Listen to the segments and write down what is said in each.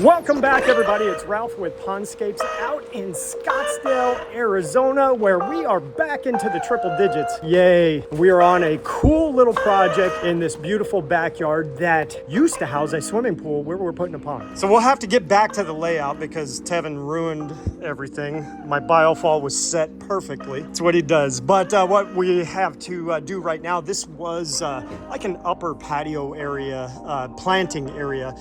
Welcome back, everybody. It's Ralph with Pondscapes out in Scottsdale, Arizona, where we are back into the triple digits. Yay. We are on a cool little project in this beautiful backyard that used to house a swimming pool where we're putting a pond. So we'll have to get back to the layout because Tevin ruined everything. My biofall was set perfectly. It's what he does. But what we have to do right now, this was like an upper patio area, planting area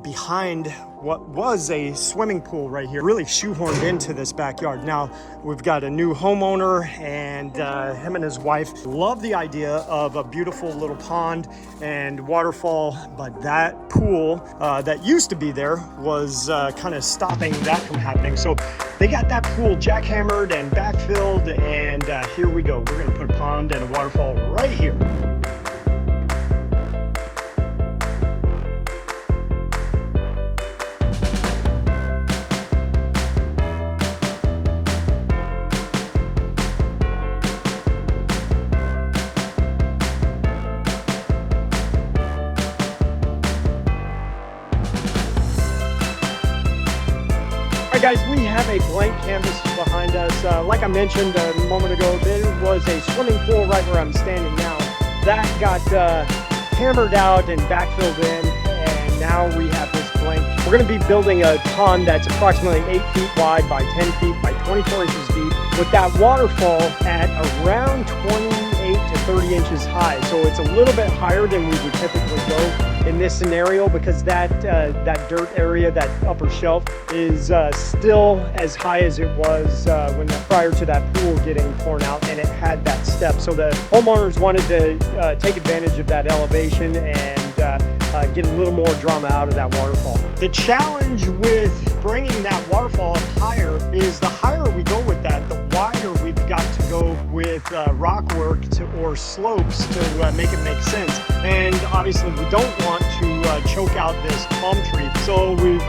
behind what was a swimming pool right here, really shoehorned into this backyard. Now, we've got a new homeowner, and him and his wife love the idea of a beautiful little pond and waterfall, but that pool that used to be there was kind of stopping that from happening. So they got that pool jackhammered and backfilled, and here we go. We're gonna put a pond and a waterfall right here. Guys, we have a blank canvas behind us. Like I mentioned a moment ago, there was a swimming pool right where I'm standing now. That got hammered out and backfilled in, and now we have this blank. We're going to be building a pond that's approximately 8 feet wide by 10 feet by 24 inches deep, with that waterfall at around 28 to 30 inches high. So it's a little bit higher than we would typically go in this scenario, because that dirt area, that upper shelf, is still as high as it was prior to that pool getting torn out, and it had that step. So the homeowners wanted to take advantage of that elevation and get a little more drama out of that waterfall. The challenge with bringing that waterfall up higher is the higher we go with that, the wider we've got to go with rock work or slopes to make it make sense. And obviously we don't want to choke out this palm tree. So we've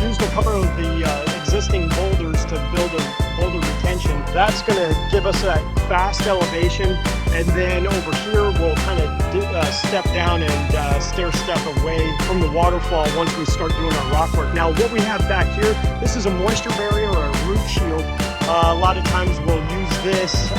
used a couple of the existing boulders to build a boulder retention. That's going to give us that fast elevation. And then over here, we'll kind of step down and stair step away from the waterfall once we start doing our rock work. Now, what we have back here, this is a moisture barrier or a root shield. A lot of times we'll use this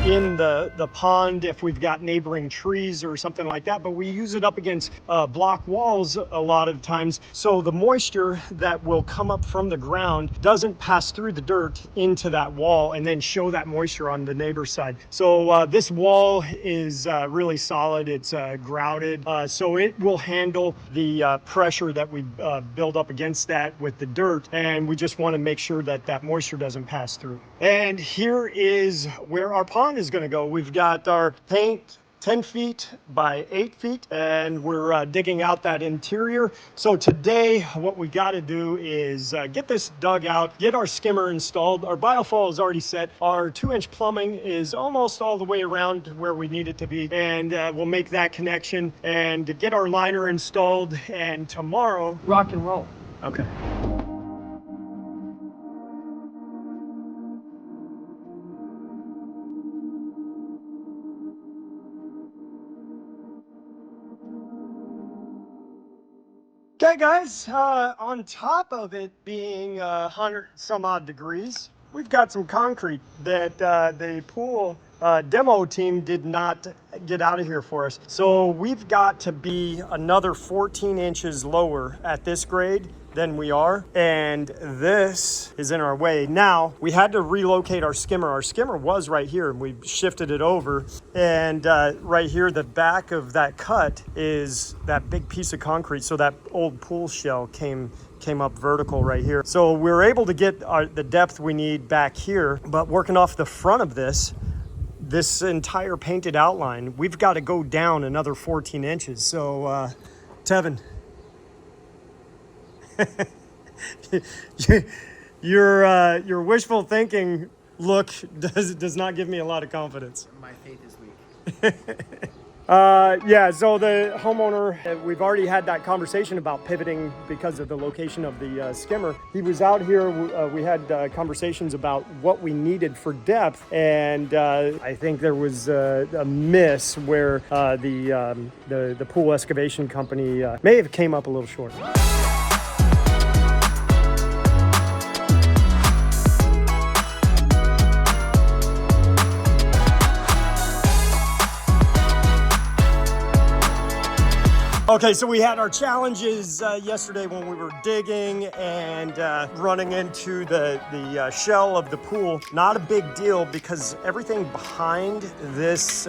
in the pond if we've got neighboring trees or something like that, but we use it up against block walls a lot of times. So the moisture that will come up from the ground doesn't pass through the dirt into that wall and then show that moisture on the neighbor's side. So this wall is really solid. It's grouted, so it will handle the pressure that we build up against that with the dirt, and we just want to make sure that that moisture doesn't pass through. And here is where our pond is going to go. We've got our paint 10 feet by 8 feet, and we're digging out that interior. So today what we got to do is get this dug out, get our skimmer installed. Our biofall is already set. Our 2-inch plumbing is almost all the way around where we need it to be, and we'll make that connection and get our liner installed, and tomorrow rock and roll. Okay. Okay, guys, on top of it being 100 some odd degrees, we've got some concrete that the pool demo team did not get out of here for us. So we've got to be another 14 inches lower at this grade than we are, and this is in our way. Now, we had to relocate our skimmer. Our skimmer was right here, and we shifted it over, and right here, the back of that cut is that big piece of concrete, so that old pool shell came up vertical right here. So we were able to get the depth we need back here, but working off the front of this entire painted outline, we've got to go down another 14 inches. So, Tevin, your wishful thinking look does not give me a lot of confidence. My faith is weak. Yeah, so the homeowner, we've already had that conversation about pivoting because of the location of the skimmer. He was out here, we had conversations about what we needed for depth, and I think there was a miss where the pool excavation company may have came up a little short. Okay, so we had our challenges yesterday when we were digging and running into the shell of the pool. Not a big deal because everything behind this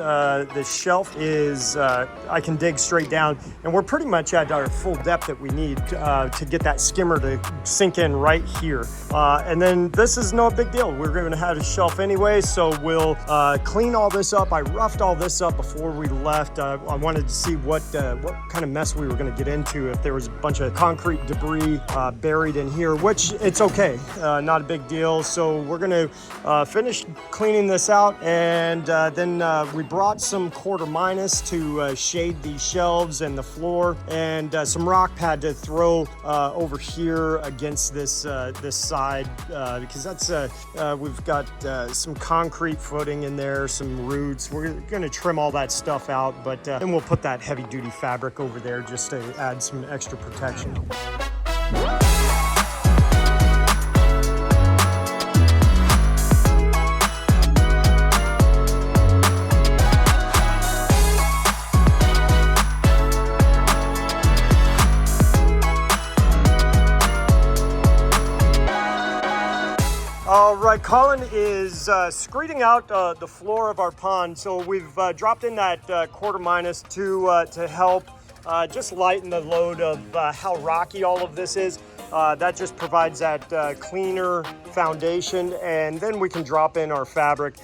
shelf is I can dig straight down, and we're pretty much at our full depth that we need to get that skimmer to sink in right here. And then this is no big deal. We're going to have a shelf anyway, so we'll clean all this up. I roughed all this up before we left. I wanted to see what kind of mess we were going to get into if there was a bunch of concrete debris buried in here, which it's okay, not a big deal. So we're going to finish cleaning this out, and then we brought some quarter minus to shade the shelves and the floor, and some rock pad to throw over here against this side because that's we've got some concrete footing in there, some roots. We're going to trim all that stuff out, but then we'll put that heavy duty fabric over there just to add some extra protection. All right, Colin is screeding out the floor of our pond. So we've dropped in that quarter minus to help just lighten the load of how rocky all of this is. That just provides that cleaner foundation, and then we can drop in our fabric.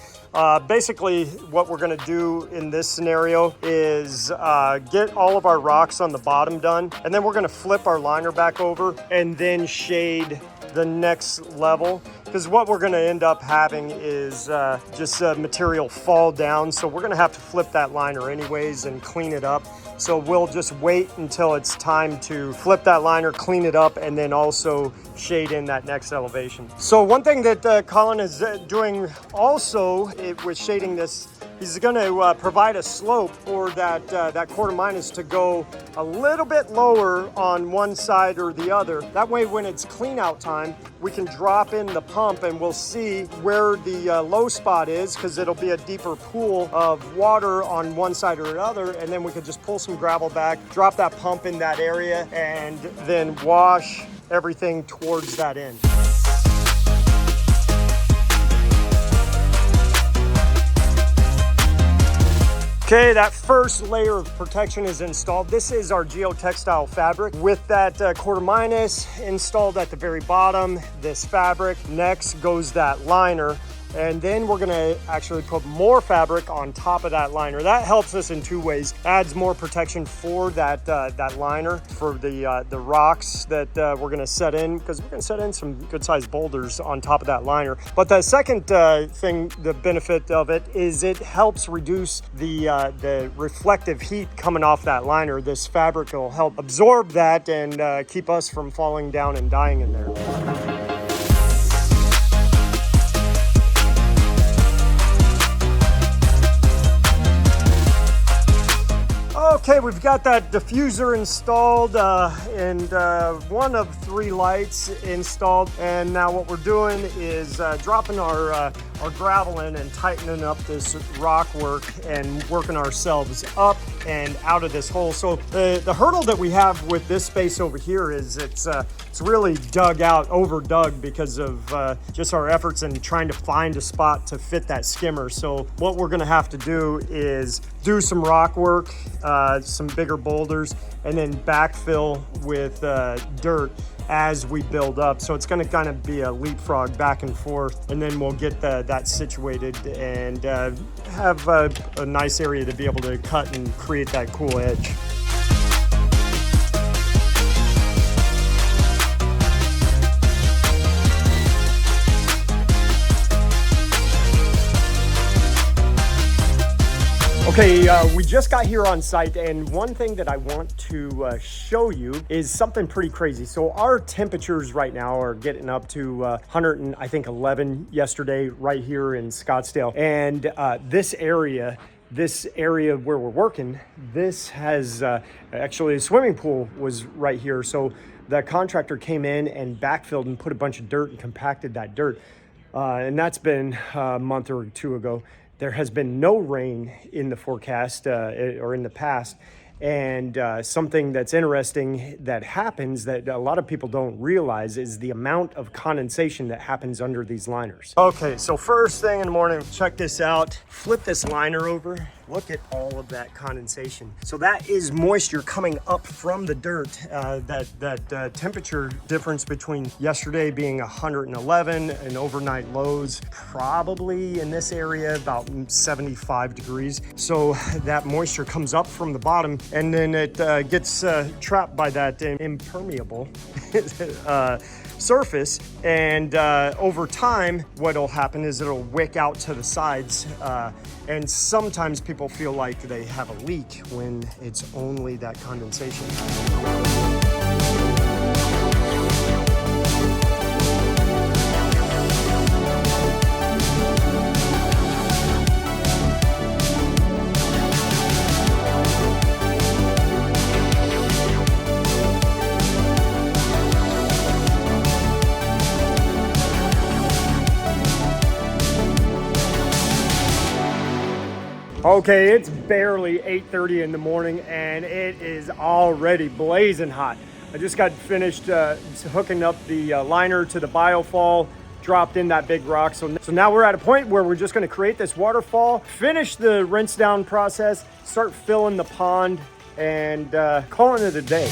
Basically, what we're going to do in this scenario is get all of our rocks on the bottom done, and then we're going to flip our liner back over and then shade the next level, because what we're going to end up having is just material fall down, so we're going to have to flip that liner anyways and clean it up. So we'll just wait until it's time to flip that liner, clean it up, and then also shade in that next elevation. So one thing that Colin is doing also with shading this, he's going to provide a slope for that quarter minus to go a little bit lower on one side or the other. That way, when it's clean out time, we can drop in the pump and we'll see where the low spot is, because it'll be a deeper pool of water on one side or the other, and then we can just pull some gravel back, drop that pump in that area, and then wash everything towards that end. Okay, that first layer of protection is installed. This is our geotextile fabric with that quarter minus installed at the very bottom, this fabric. Next goes that liner. And then we're gonna actually put more fabric on top of that liner. That helps us in two ways. Adds more protection for that liner, for the rocks that we're gonna set in, because we're gonna set in some good sized boulders on top of that liner. But the second thing, the benefit of it is it helps reduce the reflective heat coming off that liner. This fabric will help absorb that and keep us from falling down and dying in there. Okay, we've got that diffuser installed and one of 3 lights installed. And now what we're doing is dropping our gravel in and tightening up this rock work and working ourselves up and out of this hole. So the hurdle that we have with this space over here is it's really dug out, over dug, because of just our efforts in trying to find a spot to fit that skimmer. So what we're gonna have to do is do some rock work, some bigger boulders, and then backfill with dirt as we build up. So it's going to kind of be a leapfrog back and forth, and then we'll get that situated and have a nice area to be able to cut and create that cool edge. Okay, we just got here on site, and one thing that I want to show you is something pretty crazy. So our temperatures right now are getting up to 111 yesterday right here in Scottsdale. And this area where we're working, this has actually a swimming pool was right here. So the contractor came in and backfilled and put a bunch of dirt and compacted that dirt. And that's been a month or two ago. There has been no rain in the forecast or in the past, And something that's interesting that happens that a lot of people don't realize is the amount of condensation that happens under these liners. Okay, so first thing in the morning, check this out. Flip this liner over. Look at all of that condensation. So that is moisture coming up from the dirt. That temperature difference between yesterday being 111 and overnight lows, probably in this area about 75 degrees. So that moisture comes up from the bottom and then it gets trapped by that impermeable surface, and over time what'll happen is it'll wick out to the sides, and sometimes people feel like they have a leak when it's only that condensation. Okay, it's barely 8:30 in the morning and it is already blazing hot. I just got finished hooking up the liner to the biofall, dropped in that big rock. So now we're at a point where we're just gonna create this waterfall, finish the rinse down process, start filling the pond, and calling it a day.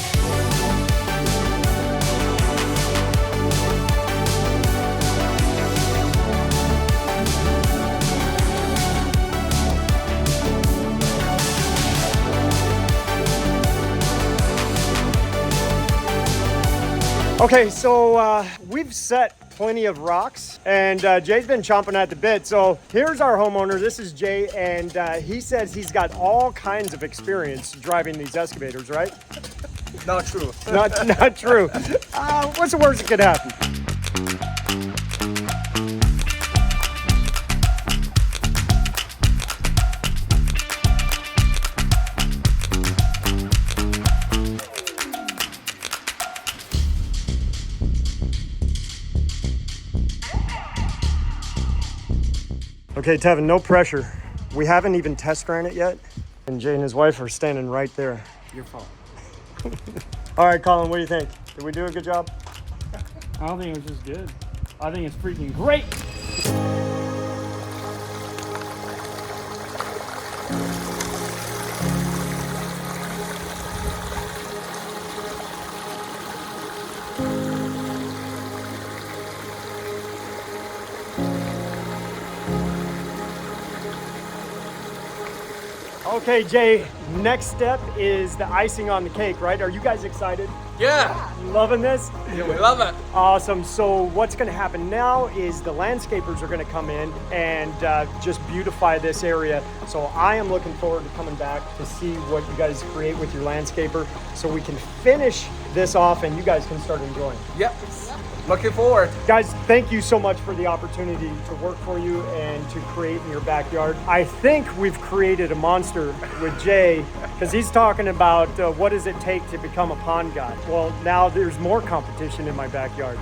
Okay, so we've set plenty of rocks and Jay's been chomping at the bit. So here's our homeowner. This is Jay, and he says he's got all kinds of experience driving these excavators, right? Not true. Not true. What's the worst that could happen? Okay, Tevin, no pressure. We haven't even test ran it yet, and Jay and his wife are standing right there. Your fault. All right, Colin, what do you think? Did we do a good job? I don't think it was just good. I think it's freaking great. Okay, Jay, next step is the icing on the cake, right? Are you guys excited? Yeah, Loving this? we love it. Awesome. So what's going to happen now is the landscapers are going to come in and just beautify this area. So I am looking forward to coming back to see what you guys create with your landscaper so we can finish this off and you guys can start enjoying. Yep. Looking forward. Guys, thank you so much for the opportunity to work for you and to create in your backyard. I think we've created a monster with Jay because he's talking about what does it take to become a pond god. Well, now there's more competition in my backyard.